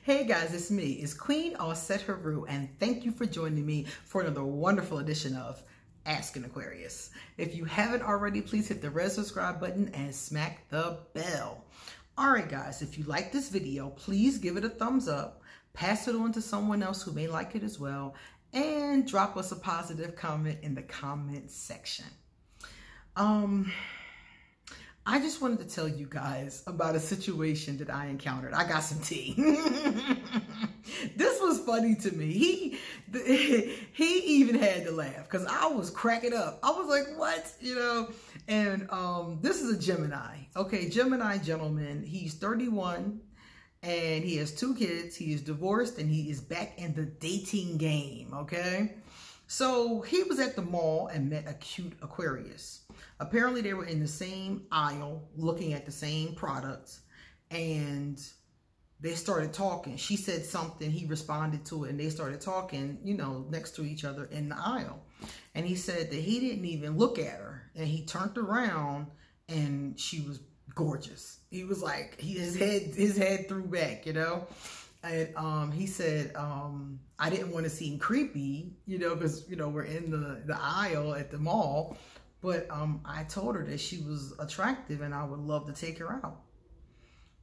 Hey guys, it's me. It's Queen All Set Haru, and thank you for joining me for another wonderful edition of Ask an Aquarius. If you haven't already, please hit the red subscribe button and smack the bell. Alright guys, if you like this video, please give it a thumbs up, pass it on to someone else who may like it as well, and drop us a positive comment in the comment section. I just wanted to tell you guys about a situation that I encountered. I got some tea. This was funny to me. He even had to laugh because I was cracking up. I was like, what? You know? And this is a Gemini. Okay, Gemini gentleman. He's 31 and he has 2 kids. He is divorced and he is back in the dating game. Okay? So he was at the mall and met a cute Aquarius. Apparently they were in the same aisle looking at the same products and they started talking. She said something, he responded to it, and they started talking, you know, next to each other in the aisle. And he said that he didn't even look at her, and he turned around and she was gorgeous. He was like, his head threw back, you know. And he said, I didn't want to seem creepy, you know, because, you know, we're in the aisle at the mall. But I told her that she was attractive and I would love to take her out.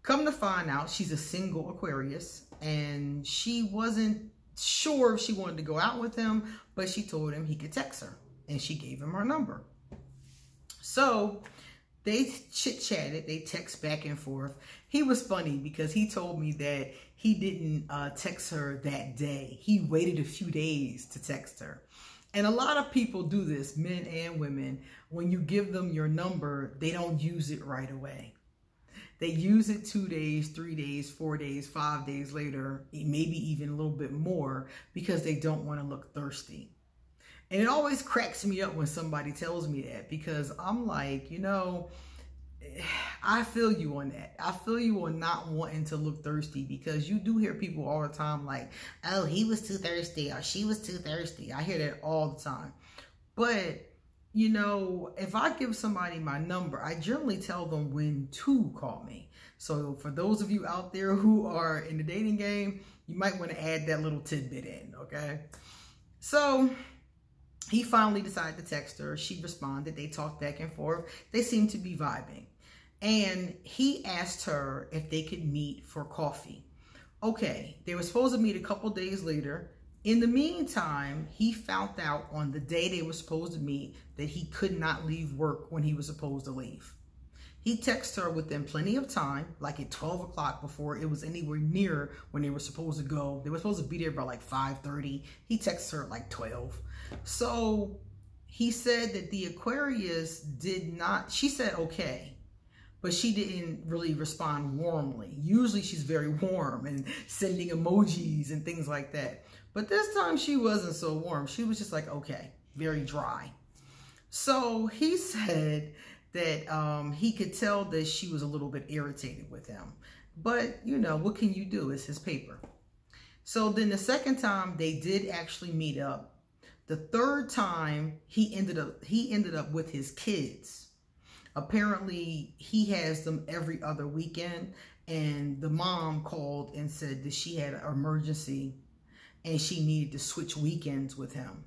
Come to find out, she's a single Aquarius and she wasn't sure if she wanted to go out with him, but she told him he could text her and she gave him her number. So they chit-chatted, they text back and forth. He was funny because he told me that he didn't text her that day. He waited a few days to text her. And a lot of people do this, men and women. When you give them your number, they don't use it right away. They use it 2 days, 3 days, 4 days, 5 days later, maybe even a little bit more, because they don't want to look thirsty. And it always cracks me up when somebody tells me that, because I'm like, you know, I feel you on that. I feel you on not wanting to look thirsty, because you do hear people all the time like, oh, he was too thirsty or she was too thirsty. I hear that all the time. But, you know, if I give somebody my number, I generally tell them when to call me. So for those of you out there who are in the dating game, you might want to add that little tidbit in, okay? So he finally decided to text her. She responded. They talked back and forth. They seemed to be vibing. And he asked her if they could meet for coffee. Okay, they were supposed to meet a couple days later. In the meantime, he found out on the day they were supposed to meet that he could not leave work when he was supposed to leave. He texted her within plenty of time, like at 12 o'clock before it was anywhere near when they were supposed to go. They were supposed to be there by like 5:30. He texted her at like 12. So he said that the Aquarius did not, she said okay, but she didn't really respond warmly. Usually she's very warm and sending emojis and things like that. But this time she wasn't so warm. She was just like, okay, very dry. So he said that he could tell that she was a little bit irritated with him. But, you know, what can you do? It's his paper. So then the second time they did actually meet up. The third time he ended up with his kids. Apparently he has them every other weekend, and the mom called and said that she had an emergency and she needed to switch weekends with him.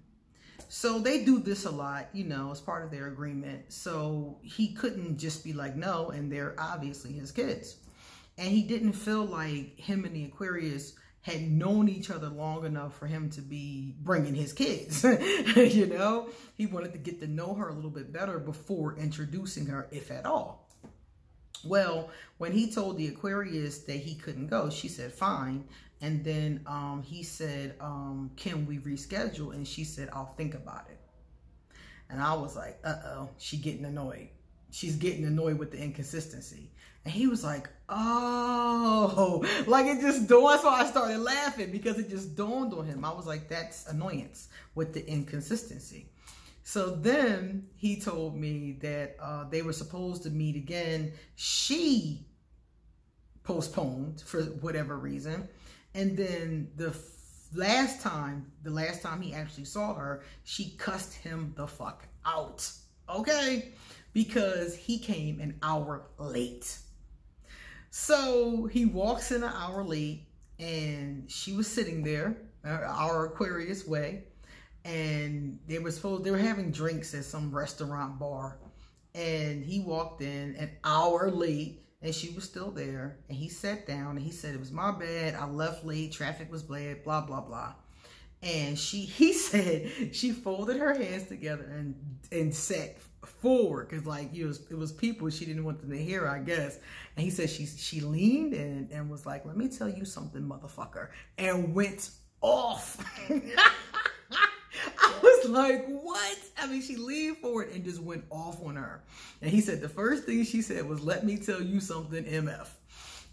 So they do this a lot, you know, as part of their agreement. So he couldn't just be like, no, and they're obviously his kids. And he didn't feel like him and the Aquarius had known each other long enough for him to be bringing his kids, you know? He wanted to get to know her a little bit better before introducing her, if at all. Well, when he told the Aquarius that he couldn't go, she said, fine. And then he said, can we reschedule? And she said, I'll think about it. And I was like, uh-oh, she's getting annoyed. She's getting annoyed with the inconsistency. And he was like, oh, like it just dawned. That's why I started laughing, because it just dawned on him. I was like, that's annoyance with the inconsistency. So then he told me that they were supposed to meet again. She postponed for whatever reason. And then the last time he actually saw her, she cussed him the fuck out. Okay? Because he came an hour late. So he walks in an hour late and she was sitting there, our Aquarius way, and they were having drinks at some restaurant bar, and he walked in an hour late, and she was still there, and he sat down, and he said, it was my bad, I left late, traffic was bad, blah, blah, blah. And he said she folded her hands together and sat forward, because like it was people she didn't want them to hear, I guess. And he said she leaned in and was like, let me tell you something, motherfucker, and went off. I was like, what? I mean, she leaned forward and just went off on her. And he said the first thing she said was, let me tell you something, MF.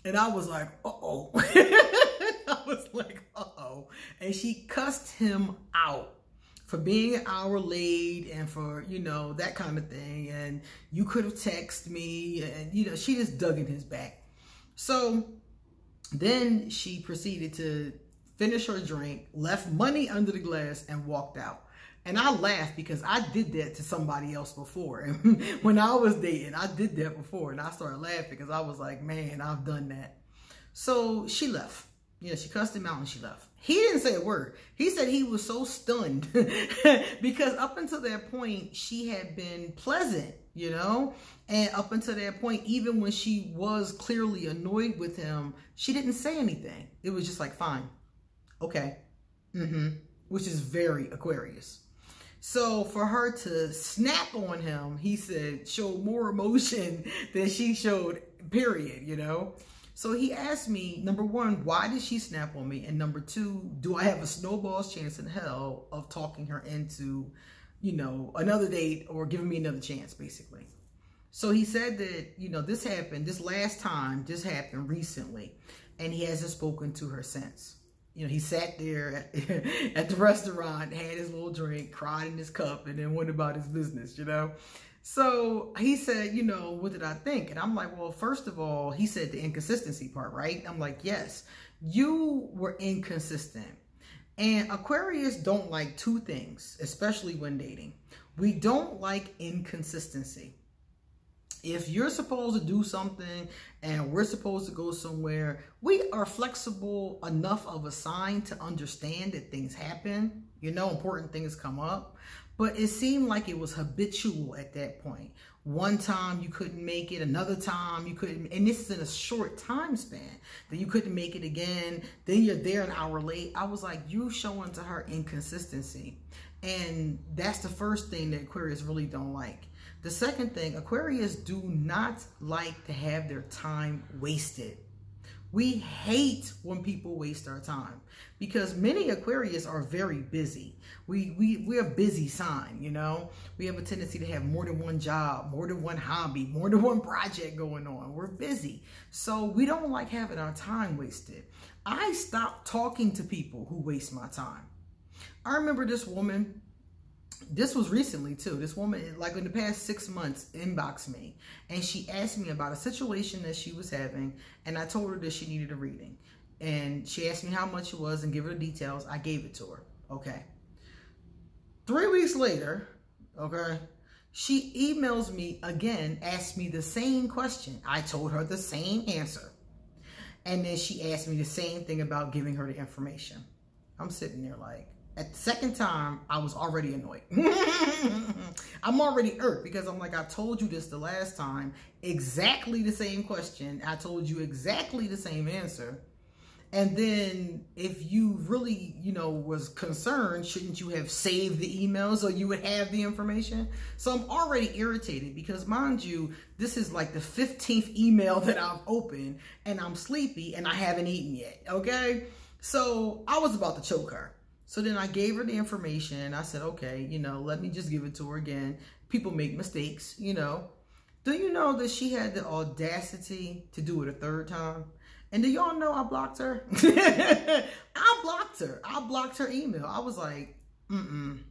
And I was like, uh-oh. I was like, uh-oh. And she cussed him out for being an hour late and for, you know, that kind of thing. And you could have texted me, and, you know, she just dug in his back. So then she proceeded to finish her drink, left money under the glass, and walked out. And I laughed because I did that to somebody else before. And when I was dating, I did that before. And I started laughing because I was like, man, I've done that. So she left. Yeah, she cussed him out and she left. He didn't say a word. He said he was so stunned because up until that point, she had been pleasant, you know? And up until that point, even when she was clearly annoyed with him, she didn't say anything. It was just like, fine. Okay. Which is very Aquarius. So for her to snap on him, he said, showed more emotion than she showed, period, you know? So he asked me, number one, why did she snap on me? And number two, do I have a snowball's chance in hell of talking her into, you know, another date or giving me another chance, basically? So he said that, you know, this happened, this last time, this happened recently, and he hasn't spoken to her since. You know, he sat there at the restaurant, had his little drink, cried in his cup, and then went about his business, you know? So he said, you know, what did I think? And I'm like, well, first of all, he said the inconsistency part, right? I'm like, yes, you were inconsistent. And Aquarius don't like two things, especially when dating. We don't like inconsistency. If you're supposed to do something and we're supposed to go somewhere, we are flexible enough of a sign to understand that things happen, you know, important things come up. But it seemed like it was habitual at that point. One time you couldn't make it, another time you couldn't, and this is in a short time span, that you couldn't make it again, then you're there an hour late. I was like, you showing to her inconsistency. And that's the first thing that Aquarius really don't like. The second thing, Aquarius do not like to have their time wasted. We hate when people waste our time because many Aquarius are very busy. We're a busy sign, you know. We have a tendency to have more than one job, more than one hobby, more than one project going on. We're busy. So we don't like having our time wasted. I stopped talking to people who waste my time. I remember this woman, this was recently too. This woman, like in the past 6 months, inboxed me and she asked me about a situation that she was having, and I told her that she needed a reading. And she asked me how much it was and give her the details. I gave it to her. Okay. 3 weeks later, okay, she emails me again, asked me the same question. I told her the same answer. And then she asked me the same thing about giving her the information. I'm sitting there like, at the second time, I was already annoyed. I'm already irked because I'm like, I told you this the last time, exactly the same question. I told you exactly the same answer. And then if you really, you know, was concerned, shouldn't you have saved the email so you would have the information? So I'm already irritated because, mind you, this is like the 15th email that I've opened and I'm sleepy and I haven't eaten yet, okay? So I was about to choke her. So then I gave her the information and I said, okay, you know, let me just give it to her again. People make mistakes, you know. Do you know that she had the audacity to do it a third time? And do y'all know I blocked her? I blocked her. I blocked her email. I was like,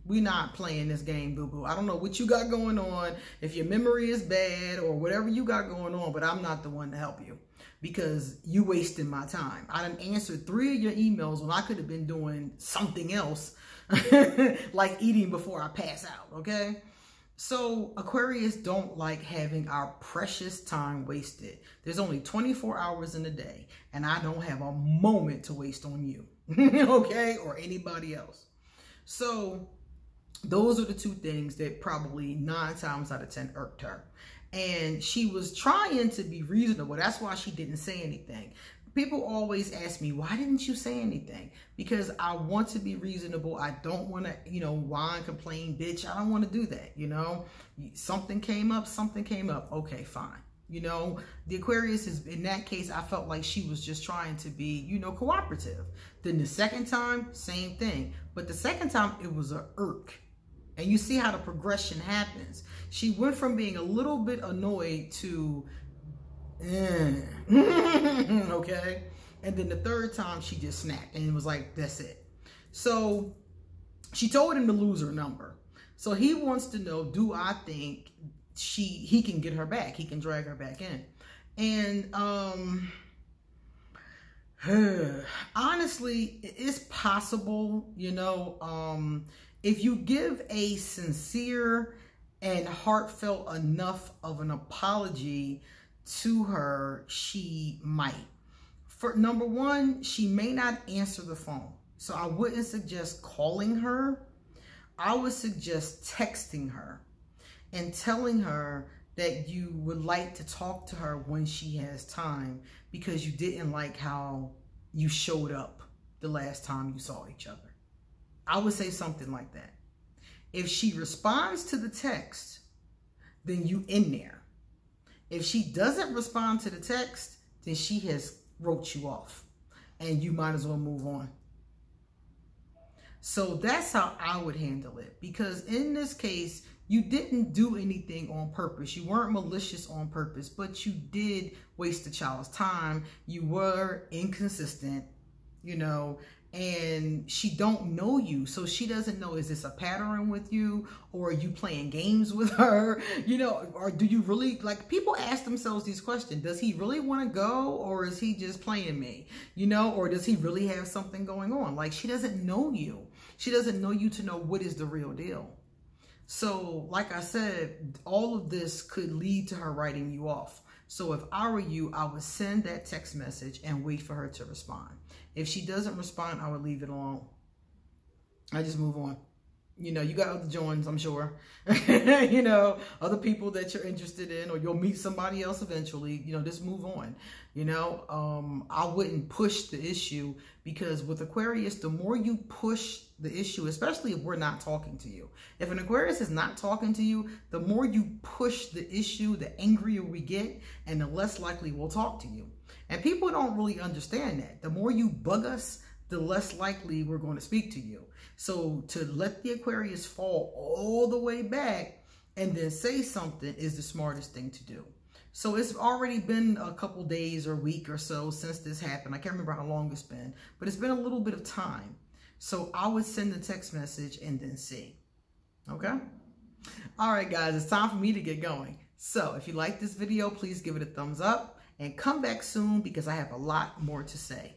we not playing this game, boo-boo. I don't know what you got going on, if your memory is bad or whatever you got going on, but I'm not the one to help you because you wasted my time. I done answered 3 of your emails when I could have been doing something else, like eating before I pass out, okay? So Aquarius don't like having our precious time wasted. There's only 24 hours in a day, and I don't have a moment to waste on you, okay, or anybody else. So those are the two things that probably 9 times out of 10 irked her. And she was trying to be reasonable. That's why she didn't say anything. People always ask me, why didn't you say anything? Because I want to be reasonable. I don't want to, you know, whine, complain, bitch. I don't want to do that, you know. Something came up, something came up. Okay, fine. You know, the Aquarius is, in that case, I felt like she was just trying to be, you know, cooperative. Then the second time, same thing. But the second time, it was a irk. And you see how the progression happens. She went from being a little bit annoyed to, okay, and then the third time she just snapped and it was like, that's it. So she told him to lose her number. So he wants to know, do I think he can get her back? He can drag her back in. And honestly, it's possible, you know, if you give a sincere and heartfelt enough of an apology to her, she might. For number one, she may not answer the phone. So I wouldn't suggest calling her. I would suggest texting her and telling her that you would like to talk to her when she has time, because you didn't like how you showed up the last time you saw each other. I would say something like that. If she responds to the text, then you in there. If she doesn't respond to the text, then she has wrote you off and you might as well move on. So that's how I would handle it, because in this case, you didn't do anything on purpose. You weren't malicious on purpose, but you did waste the child's time. You were inconsistent, you know, and she don't know you. So she doesn't know, is this a pattern with you, or are you playing games with her? You know, or do you really, like, people ask themselves these questions. Does he really want to go, or is he just playing me? You know, or does he really have something going on? Like, she doesn't know you. She doesn't know you to know what is the real deal. So, like I said, all of this could lead to her writing you off. So if I were you, I would send that text message and wait for her to respond. If she doesn't respond, I would leave it alone. I just move on. You know, you got other joins, I'm sure. You know, other people that you're interested in, or you'll meet somebody else eventually. You know, just move on. You know, I wouldn't push the issue, because with Aquarius, the more you push the issue, especially if we're not talking to you. If an Aquarius is not talking to you, the more you push the issue, the angrier we get, and the less likely we'll talk to you. And people don't really understand that. The more you bug us, the less likely we're going to speak to you. So to let the Aquarius fall all the way back and then say something is the smartest thing to do. So it's already been a couple days or a week or so since this happened. I can't remember how long it's been, but it's been a little bit of time. So I would send the text message and then see. Okay? All right, guys, it's time for me to get going. So if you like this video, please give it a thumbs up and come back soon, because I have a lot more to say.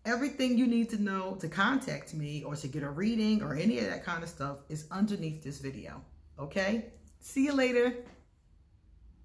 Everything you need to know to contact me or to get a reading or any of that kind of stuff is underneath this video. Okay? See you later.